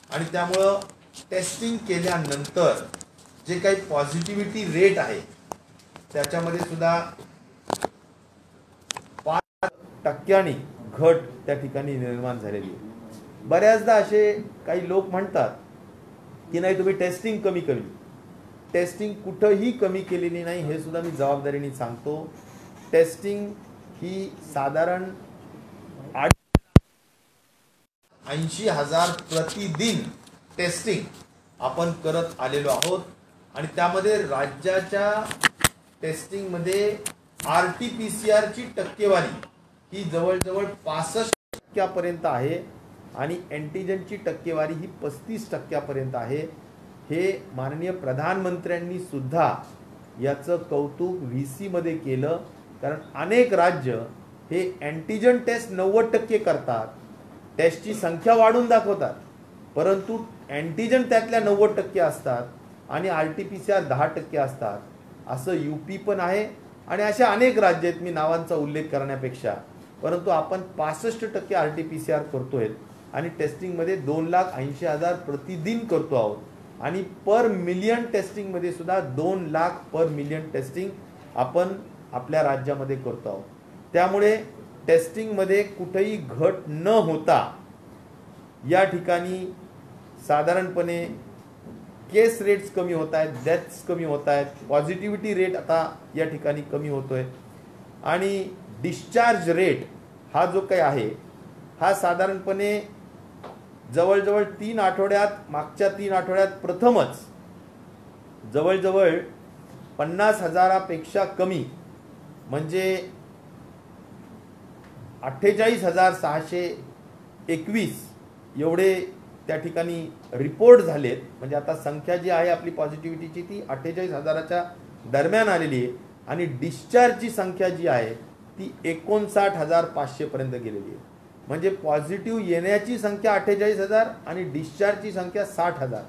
आणि त्यामुळं टेस्टिंग केल्यानंतर जे काही पॉझिटिव्हिटी रेट आहे त्याच्यामध्ये सुद्धा 5% घट त्या ठिकाणी निर्माण झालेली आहे. बऱ्याचदा असे काही लोक म्हणतात की नाही तुम्ही टेस्टिंग कमी केली. टेस्टिंग कुठंही कमी केलेली नाही हे सुद्धा मी जबाबदारीने सांगतो. टेस्टिंग ही साधारण 80,000 प्रतिदिन टेस्टिंग आपण करत आलेलो आहोत आणि त्यामध्ये राज्याच्या टेस्टिंगमध्ये RT-PCR ची टक्केवारी ही जवळजवळ 65% आहे आणि अँटीजनची टक्केवारी ही 35% आहे. हे माननीय प्रधानमंत्र्यांनी सुद्धा याचं कौतुक VC मध्ये केलं, कारण अनेक राज्य हे अँटीजन टेस्ट 90% करतात, टेस्टची संख्या वाढून दाखवतात, परंतु अँटीजन त्यातल्या 90% असतात आणि RT-PCR 10% असतात. असं UP पण आहे आणि अशा अनेक राज्य आहेत, मी नावांचा उल्लेख करण्यापेक्षा, परंतु आपण 65% RT-PCR करतोय आणि टेस्टिंगमध्ये 2,80,000 प्रतिदिन करतो आहोत आणि पर मिलियन टेस्टिंगमध्ये सुद्धा 2 लाख पर मिलियन टेस्टिंग आपण आपल्या राज्यामध्ये करतो आहोत. त्यामुळे टेस्टिंगमध्ये कुठेही घट न होता या ठिकाणी साधारणपणे केस रेट्स कमी होत आहेत, डेथ्स कमी होत आहेत, पॉझिटिव्हिटी रेट आता या ठिकाणी कमी होतोय आणि डिस्चार्ज रेट हा जो काही आहे हा साधारणपणे जवळजवळ 3 आठवड्यात, मागच्या 3 आठवड्यात प्रथमच जवळजवळ 50,000पेक्षा कमी म्हणजे 48,621 एवढे त्या ठिकाणी रिपोर्ट झालेत. म्हणजे आता संख्या जी आहे आपली पॉझिटिव्हिटीची ती 48,000च्या दरम्यान आलेली आहे आणि डिस्चार्जची संख्या जी आहे ती 59,500 पर्यंत गेलेली आहे. म्हणजे पॉझिटिव्ह येण्याची संख्या 48,000 आणि डिस्चार्जची संख्या 60,000,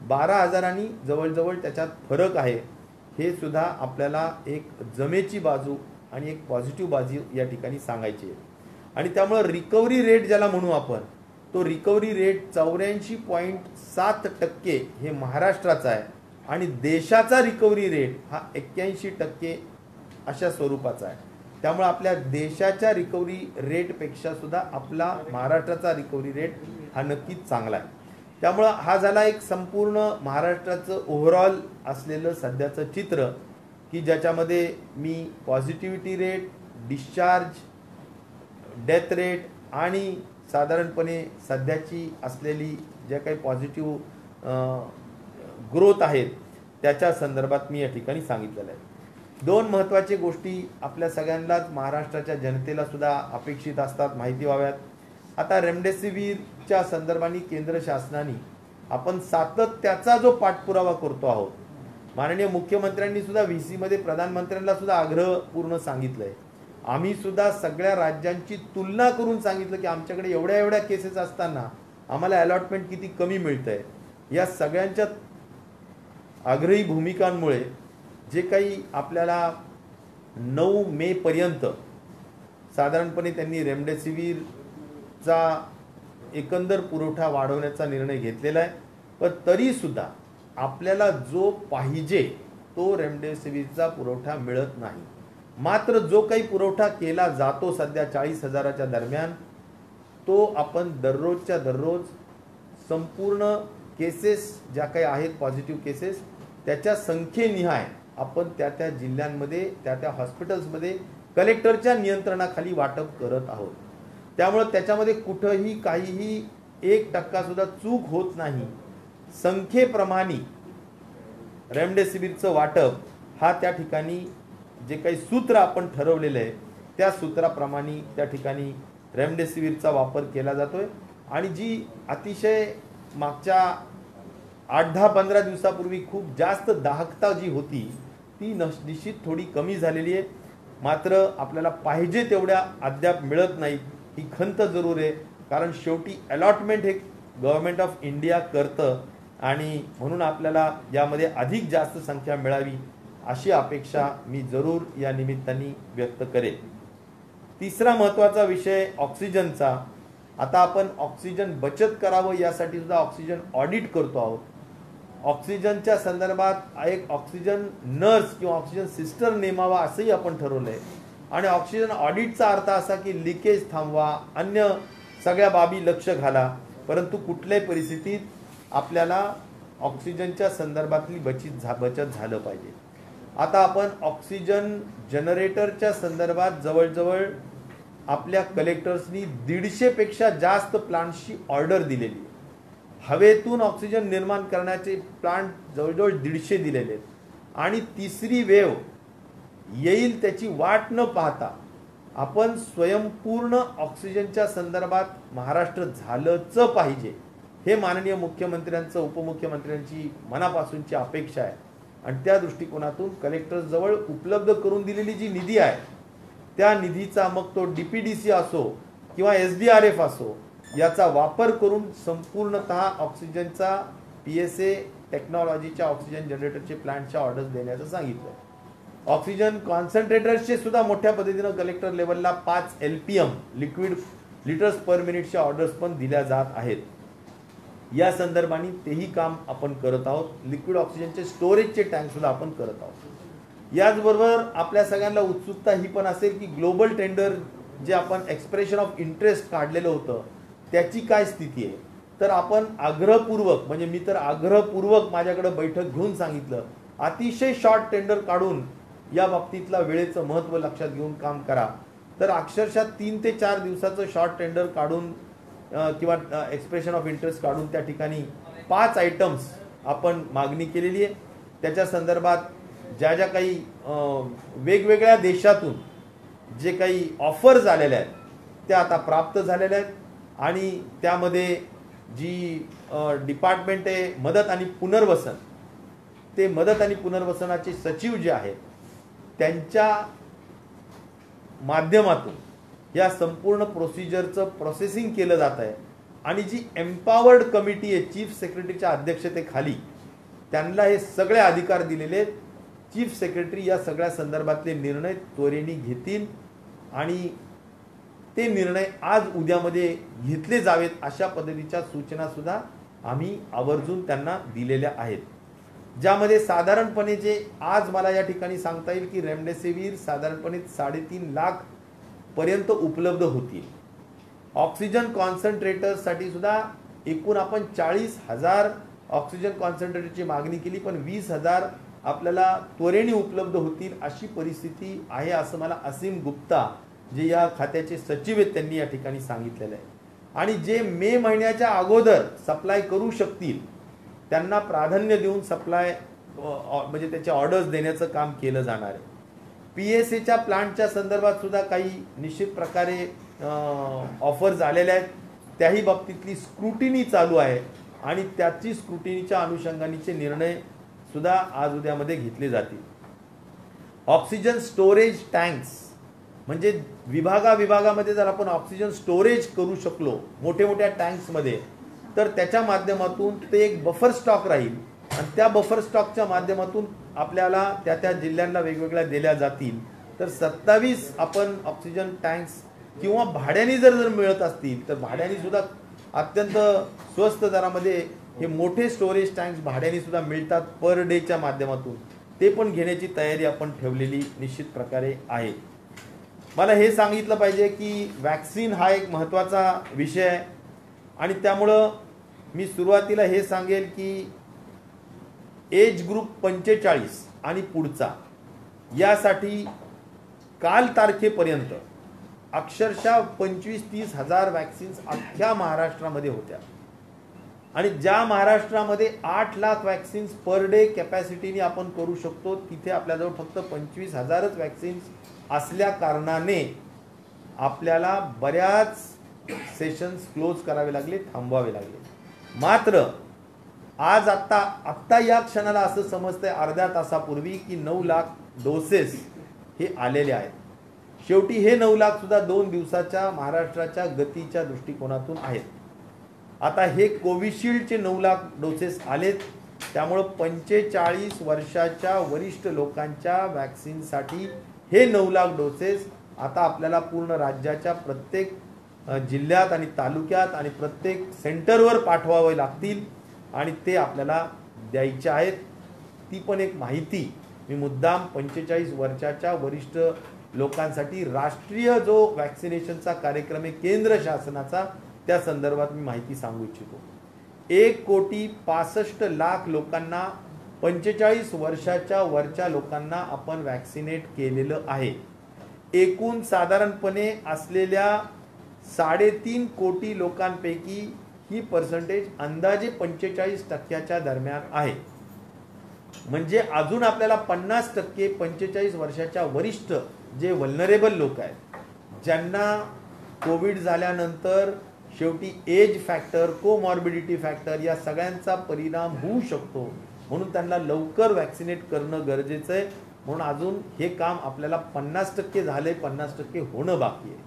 12,000 जवळजवळ त्याच्यात फरक आहे. हे सुद्धा आपल्याला एक जमेची बाजू आणि एक पॉझिटिव्ह बाजू या ठिकाणी सांगायची आहे. आणि त्यामुळे रिकव्हरी रेट ज्याला म्हणू आपण, तो रिकव्हरी रेट 84.7% हे महाराष्ट्राचा आहे आणि देशाचा रिकव्हरी रेट हा 81% अशा स्वरूपाचा आहे. त्यामुळे आपल्या देशाच्या रिकव्हरी रेटपेक्षा सुद्धा आपला महाराष्ट्राचा रिकव्हरी रेट हा नक्कीच चांगला आहे. त्यामुळे हा झाला एक संपूर्ण महाराष्ट्राचं ओव्हरऑल असलेलं सध्याचं चित्र की ज्याच्यामध्ये मी positivity rate, discharge, death rate आणि साधारणपणे सध्याची असलेली ज्या काही पॉझिटिव्ह ग्रोथ आहेत त्याच्या संदर्भात मी या ठिकाणी सांगितलेलं आहे. 2 महत्त्वाच्या गोष्टी आपल्या सगळ्यांनाच, महाराष्ट्राच्या जनतेला सुद्धा अपेक्षित असतात, माहिती व्हाव्यात. आता रेमडेसिवीरच्या संदर्भाने केंद्र शासनाने आपण सातत्याचा जो पाठपुरावा करतो आहोत, माननीय मुख्यमंत्र्यांनी सुद्धा VC मध्ये प्रधानमंत्र्यांना सुद्धा आग्रहपूर्ण सांगितलंय. आम्ही सुद्धा सगळ्या राज्यांची तुलना करून सांगितलं की आमच्याकडे एवढ्या केसेस असताना आम्हाला अलॉटमेंट किती कमी मिळतंय. या सगळ्यांच्या आग्रही भूमिकांमुळे जे काही आपल्याला 9 मे पर्यंत साधारणपणे त्यांनी रेमडेसिवीरचा एकंदर पुरवठा वाढवण्याचा निर्णय घेतलेला आहे. पण तरीसुद्धा आपल्याला जो पाहिजे तो रेमडेसिवीरचा पुरवठा मिळत नाही. मात्र जो काही पुरवठा केला जातो सध्या 40,000च्या दरम्यान, तो आपण दररोजच्या दररोज संपूर्ण केसेस ज्या काही आहेत पॉझिटिव्ह केसेस त्याच्या संख्येनिहाय आपण त्या जिल्ह्यांमध्ये त्या हॉस्पिटल्समध्ये कलेक्टरच्या नियंत्रणाखाली वाटप करत आहोत. त्यामुळे त्याच्यामध्ये कुठंही काहीही 1% सुद्धा चूक होत नाही. संख्येप्रमाणे रेमडेसिवीरचं वाटप हा त्या ठिकाणी जे काही सूत्र आपण ठरवलेलं आहे त्या सूत्राप्रमाणे त्या ठिकाणी रेमडेसिवीरचा वापर केला जातोय आणि जी अतिशय मागच्या 8-10-15 दिवसापूर्वी खूप जास्त दाहकता जी होती ती निश्चित थोडी कमी झालेली आहे. मात्र आपल्याला पाहिजे तेवढ्या अद्याप मिळत नाही, ही खंत जरूर आहे. कारण शेवटी अलॉटमेंट हे गव्हर्नमेंट ऑफ इंडिया करतं आणि म्हणून आपल्याला यामध्ये अधिक जास्त संख्या मिळावी अशी अपेक्षा मी जरूर या निमित्ताने व्यक्त करेन. तिसरा महत्त्वाचा विषय ऑक्सिजनचा. आता आपण ऑक्सिजन बचत करावं यासाठी सुद्धा ऑक्सिजन ऑडिट करतो आहोत. ऑक्सिजनच्या संदर्भात एक ऑक्सिजन नर्स किंवा ऑक्सिजन सिस्टर नेमावा असंही आपण ठरवलंय. आणि ऑक्सिजन ऑडिटचा अर्थ असा की लिकेज थांबवा, अन्य सगळ्या बाबी लक्ष घाला, परंतु कुठल्याही परिस्थितीत आपल्याला ऑक्सिजनच्या संदर्भातली बचत झालं पाहिजे. आता आपण ऑक्सिजन जनरेटरच्या संदर्भात जवळजवळ आपल्या कलेक्टर्सनी 150 पेक्षा जास्त प्लांटची ऑर्डर दिलेली आहे. हवेतून ऑक्सिजन निर्माण करण्याचे प्लांट जवळजवळ 150 दिलेले आहेत. आणि तिसरी वेव येईल त्याची वाट न पाहता आपण स्वयंपूर्ण ऑक्सिजनच्या संदर्भात महाराष्ट्र झालंच पाहिजे, हे माननीय मुख्यमंत्र्यांचं उपमुख्यमंत्र्यांची मनापासूनची अपेक्षा आहे. आणि त्या दृष्टिकोनातून कलेक्टर्स जवळ उपलब्ध करून दिलेली जी निधी आहे त्या निधीचा मग तो DPDC असो किंवा SDRF असो याचा वापर करून संपूर्णतः ऑक्सिजनचा PSA टेक्नॉलॉजीच्या ऑक्सिजन जनरेटरचे प्लांटच्या ऑर्डर्स देण्याचं सांगितलं. ऑक्सिजन कॉन्सन्ट्रेटर्सचे सुद्धा मोठ्या पद्धतीनं कलेक्टर लेवलला 5 LPM लिक्विड लिटर्स पर मिनिटच्या ऑर्डर्स पण दिल्या जात आहेत. या संदर्भाने तेही काम आपण करत आहोत. लिक्विड ऑक्सिजनचे स्टोरेजचे टँक सुद्धा आपण करत आहोत. याचबरोबर आपल्या सगळ्यांना उत्सुकता ही पण असेल की ग्लोबल टेंडर जे आपण एक्सप्रेशन ऑफ इंटरेस्ट काढलेलं होतं त्याची काय स्थिती आहे. तर आपण आग्रहपूर्वक, म्हणजे मी तर आग्रहपूर्वक माझ्याकडे बैठक घेऊन सांगितलं, अतिशय शॉर्ट टेंडर काढून या बाबतीतला वेळेचं महत्त्व लक्षात घेऊन काम करा. तर अक्षरशः 3 ते 4 दिवसाचं शॉर्ट टेंडर काढून किंवा एक्सप्रेशन ऑफ इंटरेस्ट काढून त्या ठिकाणी 5 आयटम्स आपण मागणी केलेली आहे. त्याच्या संदर्भात ज्या ज्या काही वेगवेगळ्या देशातून जे काही ऑफर्स आलेल्या आहेत त्या आता प्राप्त झालेल्या आहेत. आणि त्यामध्ये जी डिपार्टमेंट आहे मदत आणि पुनर्वसन, ते मदत आणि पुनर्वसनाचे सचिव जे आहेत त्यांच्या माध्यमातून या संपूर्ण प्रोसिजरचं प्रोसेसिंग केलं जात आहे. आणि जी एम्पावर्ड कमिटी आहे चीफ सेक्रेटरीच्या अध्यक्षतेखाली, त्यांना हे सगळे अधिकार दिलेले आहेत. चीफ सेक्रेटरी या सगळ्या संदर्भातले निर्णय त्वरेने घेतील आणि ते निर्णय आज उद्यामध्ये घेतले जावेत अशा पद्धतीच्या सूचना सुद्धा आम्ही आवर्जून त्यांना दिलेल्या आहेत. ज्यामध्ये साधारणपणे जे आज मला या ठिकाणी सांगता येईल की रेमडेसिवीर साधारणपणे 3.5 लाख पर्यंत उपलब्ध होतील. ऑक्सिजन कॉन्सन्ट्रेटर्ससाठी सुद्धा एकूण आपण 40,000 ऑक्सिजन कॉन्सन्ट्रेटरची मागणी केली, पण 20,000 आपल्याला त्वरेने उपलब्ध होतील अशी परिस्थिती आहे असं मला असीम गुप्ता जे या खात्याचे सचिव आहेत त्यांनी या ठिकाणी सांगितलेलं आहे. आणि जे मे महिन्याच्या अगोदर सप्लाय करू शकतील त्यांना प्राधान्य देऊन सप्लाय म्हणजे त्याचे ऑर्डर्स देण्याचं काम केलं जाणार आहे. PSAच्या प्लांटच्या संदर्भात सुद्धा काही निश्चित प्रकारे ऑफर्स आलेल्या आहेत. त्याही बाबतीतली स्क्रुटिनी चालू आहे आणि त्याची स्क्रुटिनीच्या अनुषंगानेचे निर्णय सुद्धा आज उद्यामध्ये घेतले जातील. ऑक्सिजन स्टोरेज टँक्स म्हणजे विभागामध्ये जर आपण ऑक्सिजन स्टोरेज करू शकलो मोठे मोठ्या टँक्समध्ये, तर त्याच्या माध्यमातून ते एक बफर स्टॉक राहील आणि त्या बफर स्टॉकच्या माध्यमातून आपल्याला त्या जिल्ह्यांना वेगवेगळ्या दिल्या जातील. तर 27 आपण ऑक्सिजन टँक्स किंवा भाड्याने जर मिळत असतील तर भाड्याने सुद्धा अत्यंत स्वस्त दरामध्ये हे मोठे स्टोरेज टँक्स भाड्याने सुद्धा मिळतात पर डेच्या माध्यमातून. ते पण घेण्याची तयारी आपण ठेवलेली निश्चित प्रकारे आहे. मला हे सांगितलं पाहिजे की वॅक्सिन हा एक महत्त्वाचा विषय आहे आणि त्यामुळं मी सुरुवातीला हे सांगेल की एज ग्रुप 45 आणि पुढचा यासाठी काल तारखेपर्यंत अक्षरशः 25-30 हजार वॅक्सिन्स अख्ख्या महाराष्ट्रामध्ये होत्या. आणि ज्या महाराष्ट्रामध्ये 8 लाख वॅक्सिन्स पर डे कॅपॅसिटीने आपण करू शकतो तिथे आपल्याजवळ फक्त 25,000च वॅक्सिन्स असल्या कारणाने आपल्याला बऱ्याच सेशन्स क्लोज करावे लागले, थांबवावे लागले. मात्र आज आत्ता या क्षणाला असं समजतंय अर्ध्या तासापूर्वी की 9 लाख डोसेस हे आलेले आहेत. शेवटी हे 9 लाख सुद्धा 2 दिवसाच्या महाराष्ट्राच्या गतीच्या दृष्टिकोनातून आहेत. आता हे कोविशिल्डचे 9 लाख डोसेस आलेत. त्यामुळं 45 वर्षाच्या वरिष्ठ लोकांच्या वॅक्सिनसाठी हे 9 लाख डोसेस आता आपल्याला पूर्ण राज्याच्या प्रत्येक जिल्ह्यात आणि तालुक्यात आणि प्रत्येक सेंटरवर पाठवावे लागतील आणि ते आपल्याला द्यायचे आहेत। ती पण एक माहिती मी मुद्दाम 45 वर्षाच्या वरिष्ठ लोकांसाठी राष्ट्रीय जो वॅक्सिनेशनचा कार्यक्रम आहे केंद्र शासनाचा, त्या संदर्भात मी माहिती सांगू इच्छितो। 1,65,00,000 लोकांना 45 वर्षाच्या वरच्या लोकांना आपण वॅक्सिनेट केलेलं आहे। एकूण साधारणपणे असलेल्या 3.5 कोटी लोकांपैकी ही पर्सेंटेज अंदाजे 45% दरम्यान आहे। म्हणजे अजून आपल्याला 50% 45 वर्षाच्या वरिष्ठ जे वल्नरेबल लोक आहेत, ज्यांना कोविड झाल्यानंतर शेवटी एज फॅक्टर, कोमॉर्बिडिटी फॅक्टर या सगळ्यांचा परिणाम होऊ शकतो, म्हणून त्यांना लवकर वॅक्सिनेट करणं गरजेचं आहे। म्हणून अजून हे काम आपल्याला 50% झाले, 50% होणं बाकी आहे।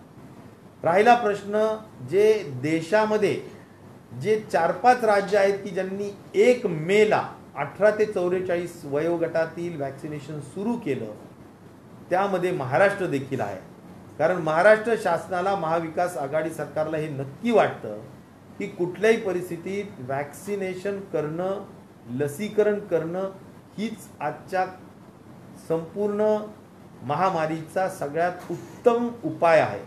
राहिला प्रश्न जे देशामध्ये जे 4-5 राज्य आहेत की ज्यांनी 1 मेला 18 ते 44 वयोगटातील वॅक्सिनेशन सुरू केलं, त्यामध्ये महाराष्ट्र देखील आहे। कारण महाराष्ट्र शासनाला, महाविकास आघाडी सरकारला हे नक्की वाटतं की कुठल्याही परिस्थितीत वॅक्सिनेशन करणं, लसीकरण करणं हीच आजच्या संपूर्ण महामारीचा सगळ्यात उत्तम उपाय आहे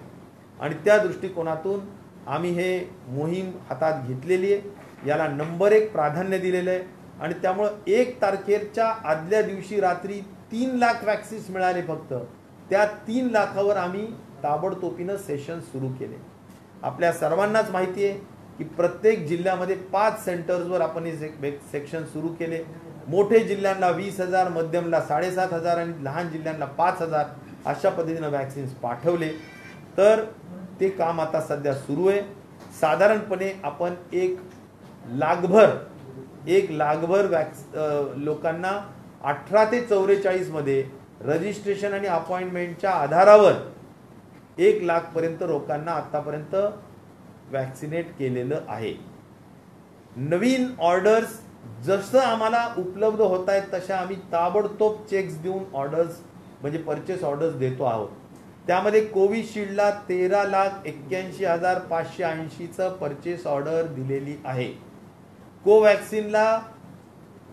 आणि त्या दृष्टिकोनातून आम्ही हे मोहीम हातात घेतलेली आहे। याला नंबर 1 प्राधान्य दिलेलं आहे आणि त्यामुळे 1 तारखेच्या आदल्या दिवशी रात्री 3 लाख वॅक्सिन्स मिळाले फक्त। त्या 3 लाखावर आम्ही ताबडतोबीनं सेशन सुरू केले। आपल्या सर्वांनाच माहिती आहे की प्रत्येक जिल्ह्यामध्ये 5 सेंटर्सवर आपण हे सेक्शन सुरू केले। मोठे जिल्ह्यांना 20,000, मध्यमला 7,500 आणि लहान जिल्ह्यांना 5,000 अशा पद्धतीनं वॅक्सिन्स पाठवले। तर ते काम आता सध्या सुरू आहे। साधारणपणे आपण 1 लाखभर लोकांना 18 ते 44 मध्ये रजिस्ट्रेशन आणि अपॉइंटमेंटच्या आधारावर 1 लाख पर्यंत लोकांना आतापर्यंत वॅक्सिनेट केलेलं आहे। नवीन ऑर्डर्स जसं आम्हाला उपलब्ध होत आहेत तशा आम्ही ताबडतोब चेक्स देऊन ऑर्डर्स म्हणजे परचेस ऑर्डर्स देतो आहोत। त्यामध्ये कोविशिल्डला 13,81,580 चं परचेस ऑर्डर दिलेली आहे। कोवॅक्सिनला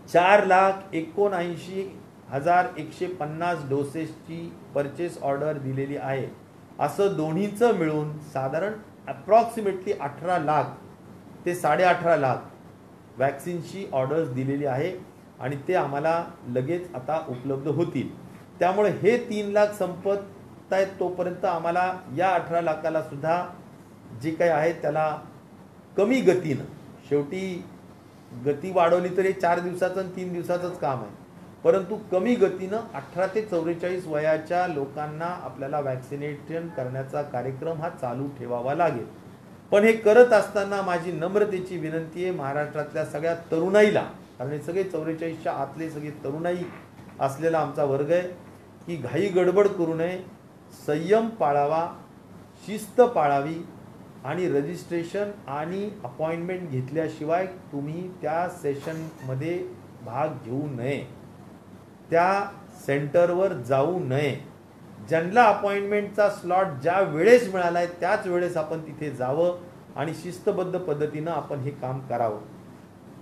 4,79,150 डोसेसची परचेस ऑर्डर दिलेली आहे। असं दोन्हीचं मिळून साधारण अप्रॉक्सिमेटली 18 लाख ते 18.5 लाख वॅक्सिनची ऑर्डर्स दिलेली आहे आणि ते आम्हाला लगेच आता उपलब्ध होतील। त्यामुळे हे 3 लाख संपत आहेत तोपर्यंत आम्हाला या 18 लाखाला सुद्धा जे काही आहे त्याला कमी गतीनं, शेवटी गती वाढवली तरी 4 दिवसाचं आणि 3 दिवसाचंच काम आहे, परंतु कमी गतीनं 18 ते 44 वयाच्या लोकांना आपल्याला वॅक्सिनेशन करण्याचा कार्यक्रम हा चालू ठेवावा लागेल। पण हे करत असताना माझी नम्रतेची विनंती आहे महाराष्ट्रातल्या सगळ्या तरुणाईला, कारण हे सगळे 44च्या आतले सगळे तरुणाई असलेला आमचा वर्ग आहे, की घाई गडबड करू नये, संयम पाळावा, शिस्त पाळावी आणि रजिस्ट्रेशन आणि अपॉइंटमेंट घेतल्याशिवाय तुम्ही त्या सेशनमध्ये भाग घेऊ नये, त्या सेंटरवर जाऊ नये। ज्यांना अपॉइंटमेंटचा स्लॉट ज्या वेळेस मिळाला आहे त्याच वेळेस आपण तिथे जावं आणि शिस्तबद्ध पद्धतीनं आपण हे काम करावं।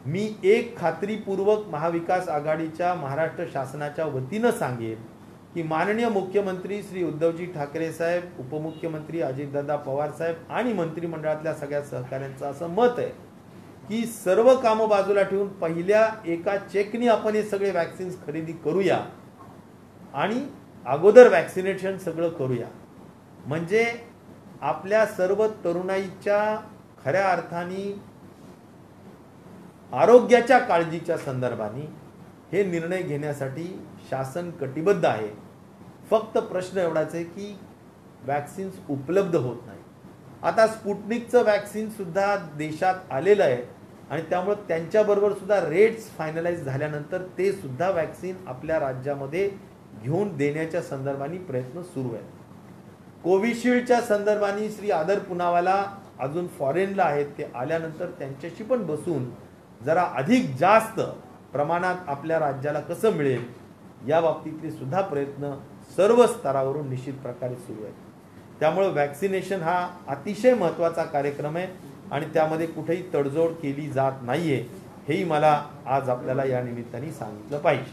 मी एक खात्रीपूर्वक महाविकास आघाडीच्या महाराष्ट्र शासनाच्या वतीनं सांगेन की माननीय मुख्यमंत्री श्री उद्धवजी ठाकरे साहेब, उपमुख्यमंत्री अजितदादा पवार साहेब आणि मंत्रिमंडळातल्या सगळ्या सहकाऱ्यांचं असं मत आहे की सर्व कामं बाजूला ठेवून पहिल्या एका चेकनी आपण हे सगळे वॅक्सिन्स खरेदी करूया आणि अगोदर वॅक्सिनेशन सगळं करूया। म्हणजे आपल्या सर्व तरुणाईच्या खऱ्या अर्थाने आरोग्याच्या काळजीच्या संदर्भाने हे निर्णय घेण्यासाठी शासन कटिबद्ध आहे। फक्त प्रश्न एवढाच आहे की वॅक्सिन्स उपलब्ध होत नाही। आता स्पुटनिकचं वॅक्सिन सुद्धा देशात आलेलं आहे आणि त्यामुळे त्यांच्याबरोबर सुद्धा रेट्स फायनलाइज झाल्यानंतर ते सुद्धा वॅक्सिन आपल्या राज्यामध्ये घेऊन देण्याच्या संदर्भाने प्रयत्न सुरू आहेत। कोविशिल्डच्या संदर्भाने श्री आदर पुनावाला अजून फॉरेनला आहेत, ते आल्यानंतर त्यांच्याशी पण बसून जरा अधिक जास्त प्रमाणात आपल्या राज्याला कसं मिळेल या बाबतीतले सुद्धा प्रयत्न सर्व स्तरावरून निश्चित प्रकारे सुरू आहेत। त्यामुळे वॅक्सिनेशन हा अतिशय महत्त्वाचा कार्यक्रम आहे आणि त्यामध्ये कुठेही तडजोड केली जात नाहीये, हेही मला आज आपल्याला या निमित्ताने सांगितलं पाहिजे.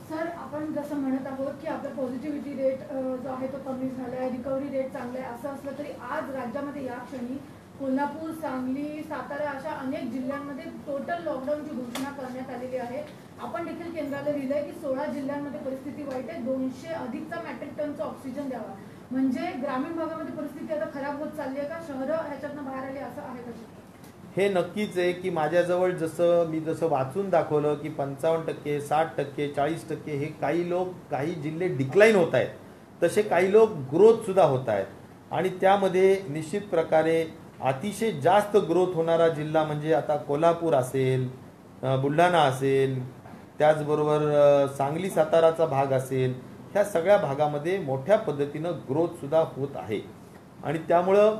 सर, आपण जसं म्हणत आहोत की आपला पॉझिटिव्हिटी रेट जो आहे तो कमी झाला आहे, रिकव्हरी रेट चांगला आहे, असं असलं तरी आज राज्यामध्ये या क्षणी कोल्हापूर, सांगली, सातारा अशा अनेक जिल्ह्यांमध्ये टोटल लॉकडाऊनची घोषणा करण्यात आलेली आहे. आपण देखील केंद्राला लिहिलंय की 16 जिल्ह्यांमध्ये परिस्थिती वाईट आहे, 200 अधिकचा मेट्रिक टनचा ऑक्सिजन द्यावा. म्हणजे ग्रामीण भागामध्ये परिस्थिती आता खराब होत चालली आहे का? शहरं ह्याच्यातनं बाहेर आली असं आहे का? हे नक्कीच आहे की माझ्याजवळ मी जसं वाचून दाखवलं की 55%, 60%, 40% हे काही जिल्हे डिक्लाईन होत आहेत, तसे काही लोक ग्रोथ सुद्धा होत आहेत. आणि त्यामध्ये निश्चित प्रकारे अतिशय जास्त ग्रोथ होणारा जिल्हा म्हणजे आता कोल्हापूर असेल, बुलढाणा असेल, त्याचबरोबर सांगली साताराचा भाग असेल, ह्या सगळ्या भागामध्ये मोठ्या पद्धतीनं ग्रोथ सुद्धा होत आहे. आणि त्यामुळं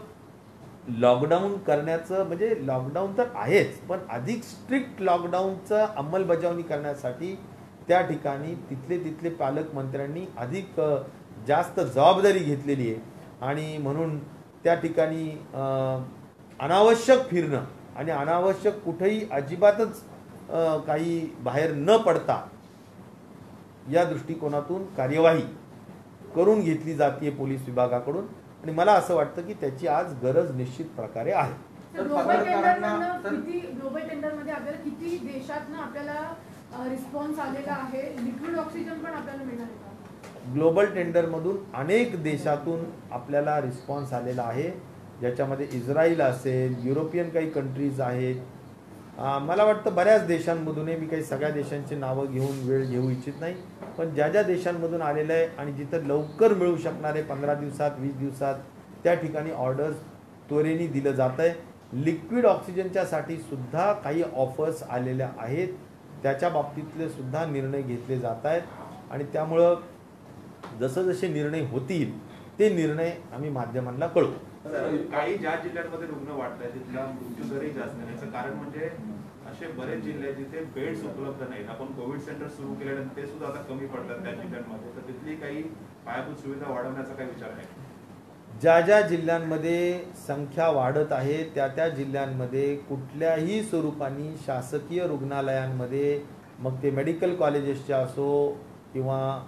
लॉकडाऊन करण्याचं म्हणजे लॉकडाऊन तर आहेच, पण अधिक स्ट्रिक्ट लॉकडाऊनचं अंमलबजावणी करण्यासाठी त्या ठिकाणी तिथले पालकमंत्र्यांनी अधिक जास्त जबाबदारी घेतलेली आहे. आणि म्हणून त्या ठिकाणी अनावश्यक फिरणं आणि अनावश्यक कुठेही अजिबातच काही बाहेर न पडता या दृष्टिकोनातून कार्यवाही करून घेतली जाते पोलीस विभागाकडून. आणि मला असं वाटतं की त्याची आज गरज निश्चित प्रकारे आहे. ग्लोबल टेंडरमध्ये आपल्याला किती देशातनं आपल्याला रिस्पॉन्स आलेला आहे? लिक्विड ऑक्सिजन पण आपल्याला मिळणार आहे का? ग्लोबल टेंडरमधून अनेक देशातून आपल्याला रिस्पॉन्स आलेला आहे, ज्याच्यामध्ये इस्रायल असेल, युरोपियन काही कंट्रीज आहेत. मला वाटतं बऱ्याच देशांमधून, मी काही सगळ्या देशांची नावं घेऊन वेळ घेऊ इच्छित नाही, पण ज्या ज्या देशांमधून आलेलं आहे आणि जिथं लवकर मिळू शकणार आहे 15 दिवसात 20 दिवसात त्या ठिकाणी ऑर्डर्स त्वरेने दिलं जात आहे. लिक्विड ऑक्सिजनच्या साठी सुद्धा काही ऑफर्स आलेल्या आहेत, त्याच्या बाबतीतले सुद्धा निर्णय घेतले जात आहेत. आणि त्यामुळं जसे निर्णय होतील ते निर्णय आम्ही माध्यमांना कळवू. काही ज्या जिल्ह्यांमध्ये रुग्ण वाढत आहे तिथला मृत्यू दरही जास्त नाही, याचं कारण म्हणजे असे बरेच जिल्हे आहेत जिथे बेड्स उपलब्ध नाहीत. आपण कोविड सेंटर सुरू केल्यानंतर ते सुद्धा आता कमी पडतात त्या जिल्ह्यांमध्ये, तर तिथली काही पायाभूत सुविधा वाढवण्याचा काही विचार आहे? ज्या जिल्ह्यांमध्ये संख्या वाढत आहे त्या जिल्ह्यांमध्ये कुठल्याही स्वरूपाने शासकीय रुग्णालयांमध्ये, मग ते मेडिकल कॉलेजेसच्या असो किंवा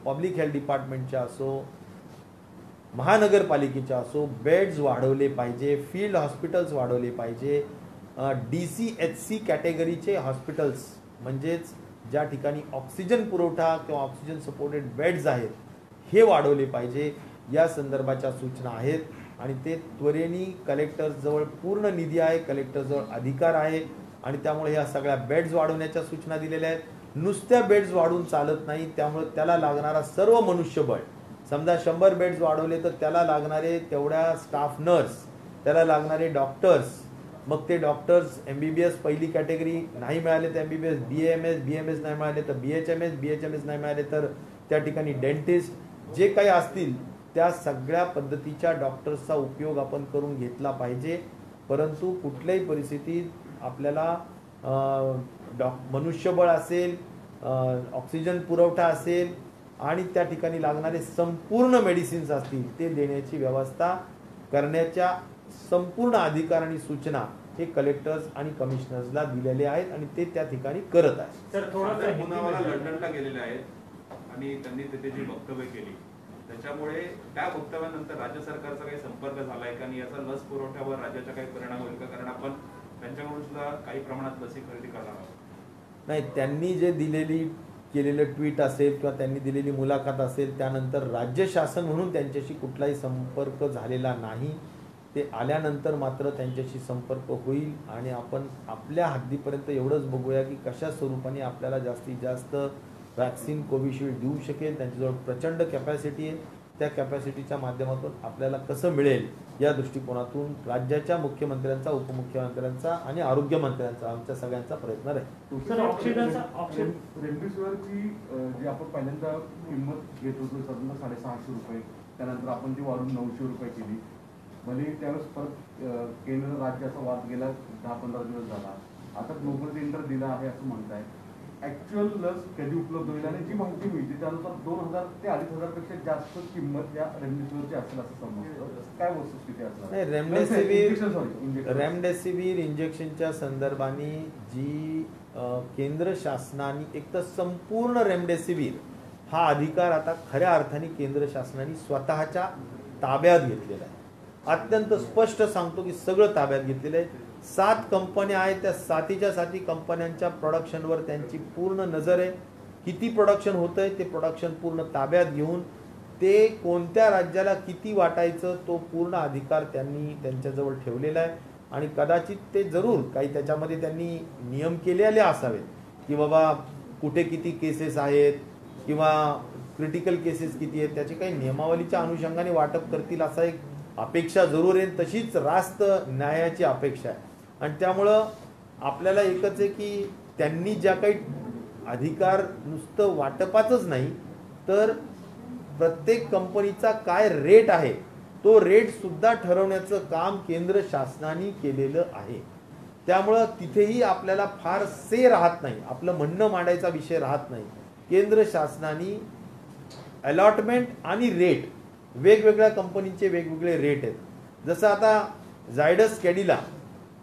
पब्लिक हेल्थ डिपार्टमेंटच्या असो, महानगरपालिकेच्या असो, बेड्स वाढवले पाहिजे, फील्ड हॉस्पिटल्स वाढवले पाहिजे, DCHC कॅटेगरीचे हॉस्पिटल्स म्हणजेच ज्या ठिकाणी ऑक्सिजन पुरवठा किंवा ऑक्सिजन सपोर्टेड बेड्स आहेत हे वाढवले पाहिजे. या संदर्भाच्या सूचना आहेत आणि ते त्वरेने कलेक्टर्सजवळ पूर्ण निधी आहे, कलेक्टरजवळ अधिकार आहे आणि त्यामुळे ह्या सगळ्या बेड्स वाढवण्याच्या सूचना दिलेल्या आहेत. नुसत्या बेड्स वाढवून चालत नाही, त्यामुळे त्याला लागणारा सर्व मनुष्यबळ, समजा 100 बेड्स वाढवले तर त्याला लागणारे तेवढ्या स्टाफ नर्स, त्याला लागणारे डॉक्टर्स, मग ते डॉक्टर्स MBBS पहिली कॅटेगरी नाही मिळाले तर MBBS, BAMS नाही मिळाले तर BHMS नाही मिळाले तर त्या ठिकाणी डेंटिस्ट, जे काही असतील त्या सगळ्या पद्धतीच्या डॉक्टर्सचा उपयोग आपण करून घेतला पाहिजे. परंतु कुठल्याही परिस्थितीत आपल्याला मनुष्यबळ असेल, ऑक्सिजन पुरवठा असेल आणि त्या ठिकाणी लागणारे संपूर्ण मेडिसिन्स असतील ते देण्याची व्यवस्था करण्याच्या संपूर्ण अधिकार आणि सूचना हे कलेक्टर्स आणि कमिशनर्सला दिलेले आहेत आणि ते त्या ठिकाणी करत आहेत. सर, थोडं पुन्हा लंडनला गेलेले आहेत आणि त्यांनी तिथे जी वक्तव्य केली त्याच्यामुळे त्या वक्तव्यानंतर राज्य सरकारचा काही संपर्क झालाय का आणि याचा लस पुरवठ्यावर राज्याचा काही परिणाम होईल का? कारण आपण त्यांच्याकडून सुद्धा काही प्रमाणात लसी खरेदी करणार आहोत. नाही, त्यांनी जे केलेलं ट्विट असेल किंवा त्यांनी दिलेली मुलाखत असेल त्यानंतर राज्य शासन म्हणून त्यांच्याशी कुठलाही संपर्क झालेला नाही. ते आल्यानंतर मात्र त्यांच्याशी संपर्क होईल आणि आपण आपल्या हद्दीपर्यंत एवढंच बघूया की कशा स्वरूपाने आपल्याला जास्तीत जास्त वॅक्सिन कोविशिल्ड देऊ शकेल. त्यांच्याजवळ प्रचंड कॅपॅसिटी आहे, त्या कॅपॅसिटीच्या माध्यमातून आपल्याला कसं मिळेल या दृष्टिकोनातून राज्याच्या मुख्यमंत्र्यांचा, उपमुख्यमंत्र्यांचा आणि आरोग्यमंत्र्यांचा आमच्या सगळ्यांचा प्रयत्न राहील. रेमडेसिवीरची जी आपण पहिल्यांदा किंमत घेत होतो साधारण 650 रुपये, त्यानंतर आपण ती वाढून 900 रुपये केली. भले त्यावेळेस परत केंद्र राज्याचा वाद गेला 10-15 दिवस झाला. आता ग्लोबल टेंडर दिला आहे असं म्हणताय, ऍक्च्युअल लस कधी उपलब्ध होईल आणि जी माहिती मिळते त्यानुसार 2000 ते 2500 पेक्षा जास्त किंमत या रेमडेसिवीरची असेल असं समजतं. काय वस्तुस्थिती असणार? नाही, रेमडेसिवीर इंजेक्शनच्या संदर्भाने जी केंद्र शासनाने एक तर संपूर्ण रेमडेसिवीर हा अधिकार आता खऱ्या अर्थाने केंद्र शासनाने स्वतःच्या ताब्यात घेतलेला आहे. अत्यंत स्पष्ट सांगतो की सगळं ताब्यात घेतलेलं आहे. 7 कंपन्या आहेत, त्या 7च्या कंपन्यांच्या प्रोडक्शनवर त्यांची पूर्ण नजर आहे. किती प्रोडक्शन होतंय ते प्रोडक्शन पूर्ण ताब्यात घेऊन ते कोणत्या राज्याला किती वाटायचं तो पूर्ण अधिकार त्यांनी त्यांच्याजवळ ठेवलेला आहे. आणि कदाचित ते जरूर काही त्याच्यामध्ये त्यांनी नियम केलेले असावेत की बाबा कुठे किती केसेस आहेत किंवा क्रिटिकल केसेस किती आहेत, त्याची काही नियमावलीच्या अनुषंगाने वाटप करतील असा एक अपेक्षा जरूर आहे. तशीच रास्त न्यायाची अपेक्षा आहे. आणि त्यामुळं आपल्याला एकच आहे की त्यांनी ज्या काही अधिकार नुसतं वाटपाचंच नाही तर प्रत्येक कंपनीचा काय रेट आहे तो रेट सुद्धा ठरवण्याचं काम केंद्र शासनाने केलेलं आहे. त्यामुळं तिथेही आपल्याला फार से राहत नाही, आपलं म्हणणं मांडायचा विषय राहत नाही. केंद्र शासनाने अलॉटमेंट आणि रेट वेगवेगळ्या कंपनीचे वेगवेगळे रेट आहेत. जसं आता झायडस कॅडिला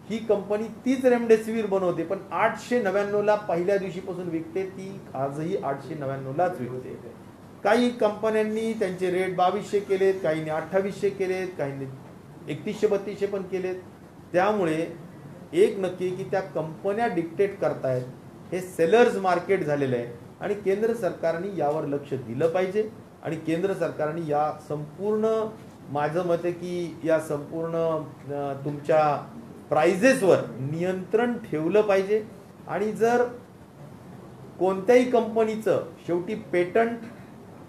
ही कंपनी तीच रेमडेसिवीर बनवते पण 899ला पहिल्या दिवशीपासून विकते, ती आजही 899लाच विकते. काही कंपन्यांनी त्यांचे रेट 2200 केलेत, काहींनी 2800 केलेत, काहींनी 3100-3200 पण केलेत. त्यामुळे एक नक्की की त्या कंपन्या डिक्टेट करतायत. हे सेलर्स मार्केट झालेलं आहे आणि केंद्र सरकारने यावर लक्ष दिलं पाहिजे. आणि केंद्र सरकारने या संपूर्ण, माझं मत आहे की या संपूर्ण तुमच्या प्राइजेसवर नियंत्रण ठेवलं पाहिजे. आणि जर कोणत्याही कंपनीचं शेवटी पेटंट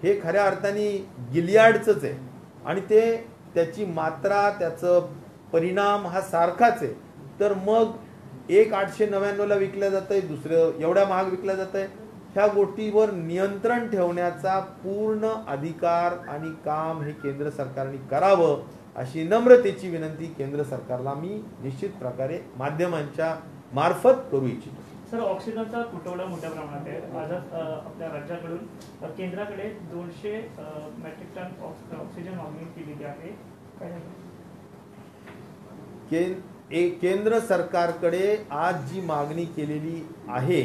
हे खऱ्या अर्थाने गिलियाडचंच आहे आणि ते त्याची मात्रा त्याचं परिणाम हा सारखाच आहे, तर मग एक 899ला विकलं जातंय, दुसरं एवढ्या महाग विकलं जातंय. ह्या गोष्टीवर नियंत्रण ठेवण्याचा पूर्ण अधिकार आणि काम हे केंद्र सरकारने करावं अशी नम्रतेची विनंती केंद्र सरकारला मी निश्चित प्रकारे माध्यमांच्या मार्फत करू इच्छितो. सर, ऑक्सिजनचा तुटवडा मोठ्या प्रमाणात आहे. आजच आपल्या राज्याकडून केंद्राकडे 200 मेट्रिक टन ऑक्सिजन मागणी केलेली आहे. काय केंद्र सरकारकडे आज जी मागणी केलेली आहे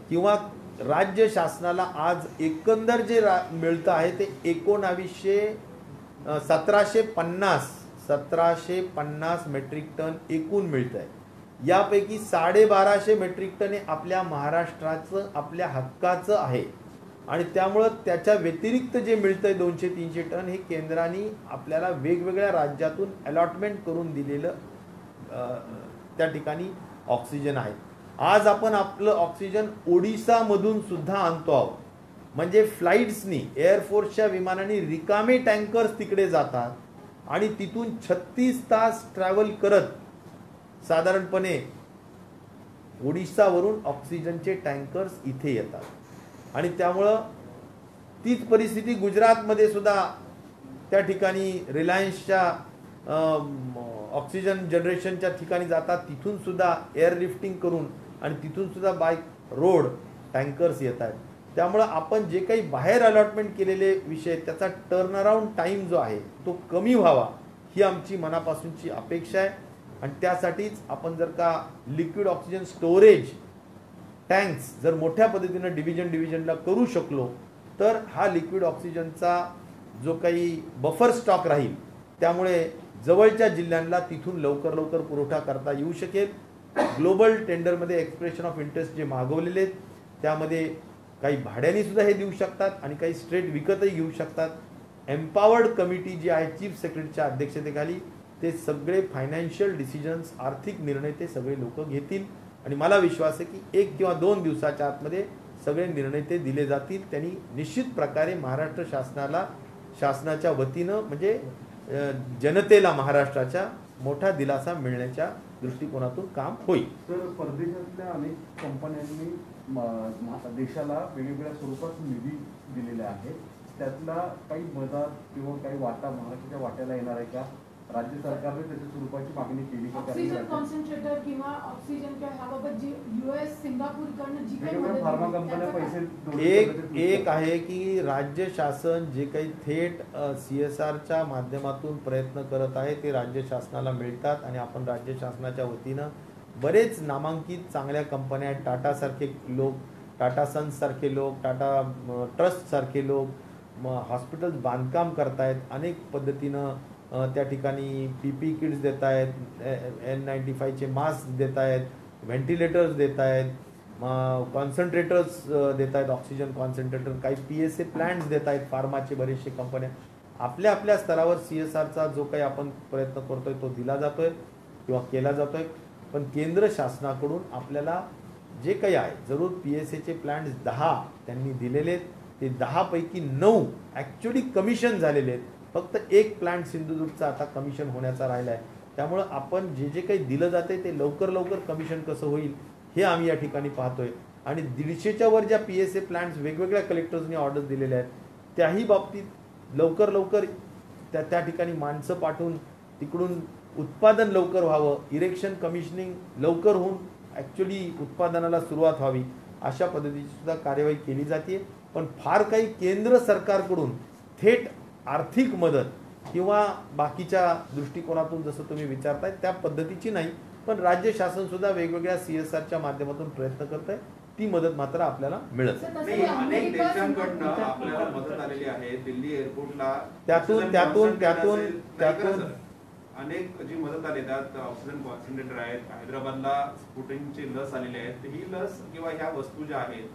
किंवा राज्य शासनाला आज एकंदर जे मिळतं आहे ते 1750 मेट्रिक टन एकूण मिळत आहे. यापैकी 1250 मेट्रिक टन हे आपल्या महाराष्ट्राचं आपल्या हक्काचं आहे. आणि त्यामुळं त्याच्या व्यतिरिक्त जे मिळतंय 200-300 टन हे केंद्राने आपल्याला वेगवेगळ्या राज्यातून अलॉटमेंट करून दिलेलं त्या ठिकाणी ऑक्सिजन आहे. आज आपण आपलं ऑक्सिजन ओडिसामधून सुद्धा आणतो आहोत. म्हणजे फ्लाईट्सनी, एअरफोर्सच्या विमानांनी रिकामे टँकर्स तिकडे जातात आणि तिथून 36 तास ट्रॅव्हल करत साधारणपणे ओडिसावरून ऑक्सिजनचे टँकर्स इथे येतात. आणि त्यामुळं तीच परिस्थिती गुजरातमध्ये सुद्धा त्या ठिकाणी रिलायन्सच्या ऑक्सिजन जनरेशनच्या ठिकाणी जातात, तिथून सुद्धा एअरलिफ्टिंग करून आणि तिथून सुद्धा बाय रोड टँकर्स येत आहेत. त्यामुळं आपण जे काही बाहेर अलॉटमेंट केलेले विषय त्याचा टर्न अराउंड टाईम जो आहे तो कमी व्हावा ही आमची मनापासूनची अपेक्षा आहे. आणि त्यासाठीच आपण जर का लिक्विड ऑक्सिजन स्टोरेज टँक्स जर मोठ्या पद्धतीनं डिव्हिजनला करू शकलो तर हा लिक्विड ऑक्सिजनचा जो काही बफर स्टॉक राहील त्यामुळे जवळच्या जिल्ह्यांना तिथून लवकर पुरवठा करता येऊ शकेल. ग्लोबल टेंडरमध्ये एक्सप्रेशन ऑफ इंटरेस्ट जे मागवलेले आहेत त्यामध्ये काही भाड्याने सुद्धा हे देऊ शकतात आणि काही स्ट्रेट विकतही घेऊ शकतात. एम्पावर्ड कमिटी जी आहे चीफ सेक्रेटरीच्या अध्यक्षतेखाली ते सगळे फायनान्शियल डिसिजन्स, आर्थिक निर्णय ते सगळे लोक घेतील. आणि मला विश्वास आहे की 1 किंवा 2 दिवसाच्या आतमध्ये सगळे निर्णय ते दिले जातील. त्यांनी निश्चित प्रकारे महाराष्ट्र शासनाच्या वतीनं म्हणजे जनतेला महाराष्ट्राच्या मोठा दिलासा मिळण्याच्या दृष्टिकोनातून काम होईल. तर परदेशातल्या अनेक कंपन्यांनी देशाला वेगवेगळ्या स्वरूपात निधी दिलेला आहे. त्यातला काही मदत किंवा काही वाटा महाराष्ट्राच्या वाट्याला येणार आहे का? राज्य सरकारने त्याच्या स्वरूपाची मागणी केली का? ऑक्सिजन कॉन्सन्ट्रेटर किंवा ऑक्सिजन किंवा ह्याबाबत जी US सिंगापूरकडनं जी काही वेगवेगळ्या फार्मा मदत कंपन्या मिळते, पैसे त्याचा donate एक करतात. आहे की राज्य शासन जे काही थेट CSRच्या माध्यमातून प्रयत्न करत आहे ते राज्य शासनाला मिळतात आणि आपण राज्य शासनाच्या वतीनं बरेच नामांकित चांगल्या कंपन्या आहेत. टाटासारखे लोक, टाटा सन्स सारखे लोक, टाटा ट्रस्ट सारखे लोक हॉस्पिटल्स बांधकाम करतायत. अनेक पद्धतीनं त्या ठिकाणी PP किट्स देत आहेत, N95चे मास्क देत आहेत, व्हेंटिलेटर्स देत आहेत, कॉन्सन्ट्रेटर्स देत आहेत, ऑक्सिजन कॉन्सन्ट्रेटर, काही PSA प्लॅन्ट्स देत आहेत, फार्माचे बरेचसे कंपन्या. आपल्या आपल्या स्तरावर CSRचा जो काही आपण प्रयत्न करतोय तो दिला जातोय किंवा केला जातोय. पण केंद्र शासनाकडून आपल्याला जे काही आहे, जरूर PSAचे प्लॅन्ट्स 10 त्यांनी दिलेले आहेत. ते 10 पैकी 9 ॲक्च्युली कमिशन झालेले आहेत. फक्त एक प्लॅन्ट सिंधुदुर्गचा आता कमिशन होण्याचा राहिला आहे. त्यामुळं आपण जे जे काही दिलं जाते ते लवकर लवकर कमिशन कसं होईल हे आम्ही या ठिकाणी पाहतोय. आणि 150च्या वर ज्या PSA प्लॅन्ट्स वेगवेगळ्या कलेक्टर्सनी ऑर्डर्स दिलेल्या आहेत त्याही बाबतीत लवकर लवकर त्या ठिकाणी माणसं पाठवून तिकडून उत्पादन लवकर व्हावं, इरेक्शन कमिशनिंग लवकर होऊन ॲक्च्युली उत्पादनाला सुरुवात व्हावी, अशा पद्धतीची सुद्धा कार्यवाही केली जाते. पण फार काही केंद्र सरकारकडून थेट आर्थिक मदत किंवा बाकीच्या दृष्टिकोनातून जसं तुम्ही विचारताय त्या पद्धतीची नाही. पण राज्य शासन सुद्धा वेगवेगळ्या CSRच्या माध्यमातून प्रयत्न करत आहे. ती मदत मात्र आपल्याला मिळत सर, आहे. तसं नाही, हे अनेक अमेरिका, देशांकडनं आपल्याला मदत आलेली आहे. दिल्ली एअरपोर्टला त्यातून- ऑक्सिजन त्यातून- कॉन्सन्ट्रेटर त्यातून- असेल, त्यातून- नाही का सर? अनेक जी मदत आली त्यात ऑक्सिजन कॉन्सन्ट्रेटर आहेत. हैदराबादला स्पुटिंगची लस आलेली आहे. तर ही लस किंवा ह्या वस्तू ज्या आहेत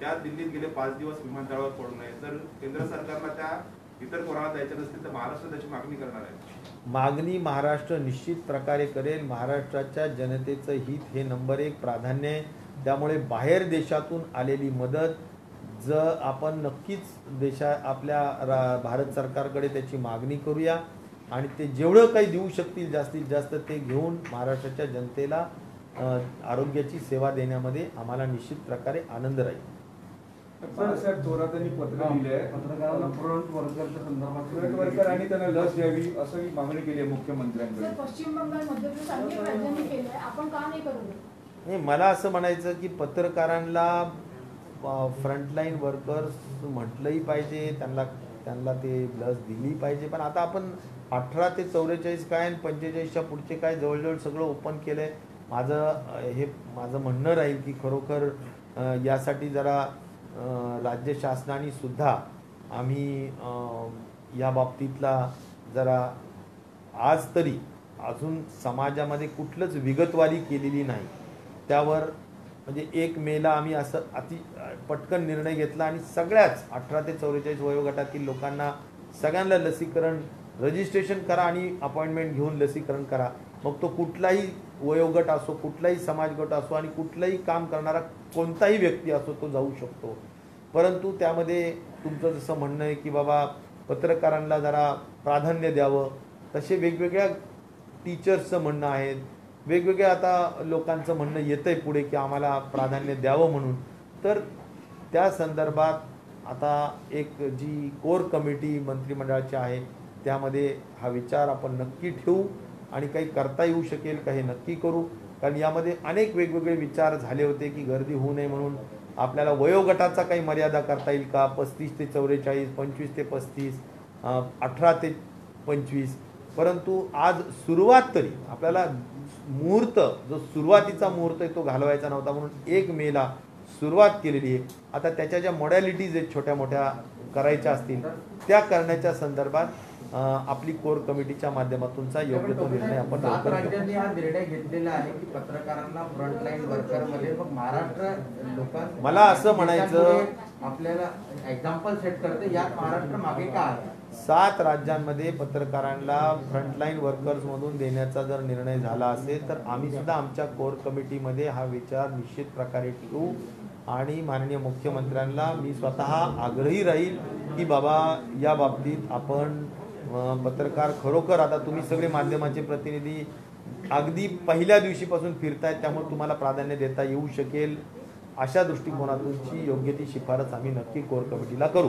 त्या दिल्लीत गेले 5 दिवस विमानतळावर पडू नये. जर केंद्र सरकारला त्या इतर कोणाला द्यायच्या नसतील तर महाराष्ट्र त्याची मागणी करणार आहे. मागणी महाराष्ट्र निश्चित प्रकारे करेल. महाराष्ट्राच्या जनतेचं हित हे नंबर 1 प्राधान्य आहे. त्यामुळे बाहेर देशातून आलेली मदत जर आपण नक्कीच आपल्या भारत सरकारकडे त्याची मागणी करूया आणि ते जेवढं काही देऊ शकतील जास्तीत जास्त ते घेऊन महाराष्ट्राच्या जनतेला आरोग्याची सेवा देण्यामध्ये आम्हाला निश्चित प्रकारे आनंद राहील. बाळासाहेब थोरातांनी पत्र लिहिले आहे. पत्रकारांना फ्रंट वर्करच्या संदर्भात फ्रंट वर्कर आणि त्यांना लस द्यावी असं ही मागणी केली आहे मुख्यमंत्र्यांकडे. सर, पश्चिम बंगाल, मध्य प्रदेश अनेक राज्यांनी केलंय, आपण का नाही करत? नाही, मला असं म्हणायचं की पत्रकारांना फ्रंटलाईन वर्कर्स म्हटलंही पाहिजे, त्यांना ते लस दिली पाहिजे. पण आता आपण 18 ते 44 काय आणि 45च्या पुढचे काय जवळजवळ सगळं ओपन केलं आहे. माझं म्हणणं राहील की खरोखर यासाठी जरा राज्य शासनाने सुद्धा आम्ही या बाबतीतला जरा आज तरी अजून समाजामध्ये कुठलंच विगतवारी केलेली नाही. त्यावर म्हणजे 1 मेला आम्ही असं पटकन निर्णय घेतला आणि सगळ्याच 18 ते 44 वयोगटातील लोकांना सगळ्यांना लसीकरण रजिस्ट्रेशन करा आणि अपॉइंटमेंट घेऊन लसीकरण करा. मग तो कुठलाही वयोगट असो, कुठलाही समाजगट असो आणि कुठलंही काम करणारा कोणताही व्यक्ती असो तो जाऊ शकतो. परंतु त्यामध्ये तुमचं जसं म्हणणं आहे की बाबा पत्रकारांना जरा प्राधान्य द्यावं, तसे वेगवेगळ्या टीचर्सचं म्हणणं आहे, वेगवेगळ्या आता लोकांचं म्हणणं येतंय पुढे की आम्हाला प्राधान्य द्यावं म्हणून. तर त्या संदर्भात आता एक जी कोर कमिटी मंत्रिमंडळाची आहे त्यामध्ये हा विचार आपण नक्की ठेवू आणि काही करता येऊ शकेल का हे नक्की करू. कारण यामध्ये अनेक वेगवेगळे विचार झाले होते की गर्दी होऊ नये म्हणून आपल्याला वयोगटाचा काही मर्यादा करता येईल का, 35 ते 44, 25 ते 35, 18 ते 25. परंतु आज सुरुवात तरी आपल्याला मुहूर्त जो सुरुवातीचा मुहूर्त आहे तो घालवायचा नव्हता म्हणून 1 मेला सुरुवात केलेली आहे. आता त्याच्या ज्या मॉडॅलिटीज आहेत छोट्या मोठ्या करायच्या असतील त्या करण्याच्या संदर्भात आपली कोर कमिटीच्या माध्यमातूनचा योग्य तो निर्णय आपण 7 राज्यांनी हा निर्णय घेतलेला आहे की पत्रकारांना फ्रंटलाईन वर्कर मध्ये मग महाराष्ट्र लोकांना मला असं म्हणायचं आपल्याला एक्झाम्पल सेट करते, यात महाराष्ट्र मागे का आहे? 7 राज्यांमध्ये पत्रकारांना फ्रंटलाईन वर्कर्समधून देण्याचा जर निर्णय झाला असेल तर आम्ही सुद्धा आमच्या कोर कमिटीमध्ये हा विचार निश्चित प्रकारे ठेवू आणि माननीय मुख्यमंत्र्यांना मी स्वतः आग्रही राहील की बाबा या बाबतीत आपण पत्रकार खरोखर आता तुम्ही सगळे माध्यमाचे प्रतिनिधी अगदी पहिल्या दिवशीपासून फिरतायत त्यामुळे तुम्हाला प्राधान्य देता येऊ शकेल अशा दृष्टिकोनातूनची योग्य ती शिफारस आम्ही नक्की कोर कमिटीला करू.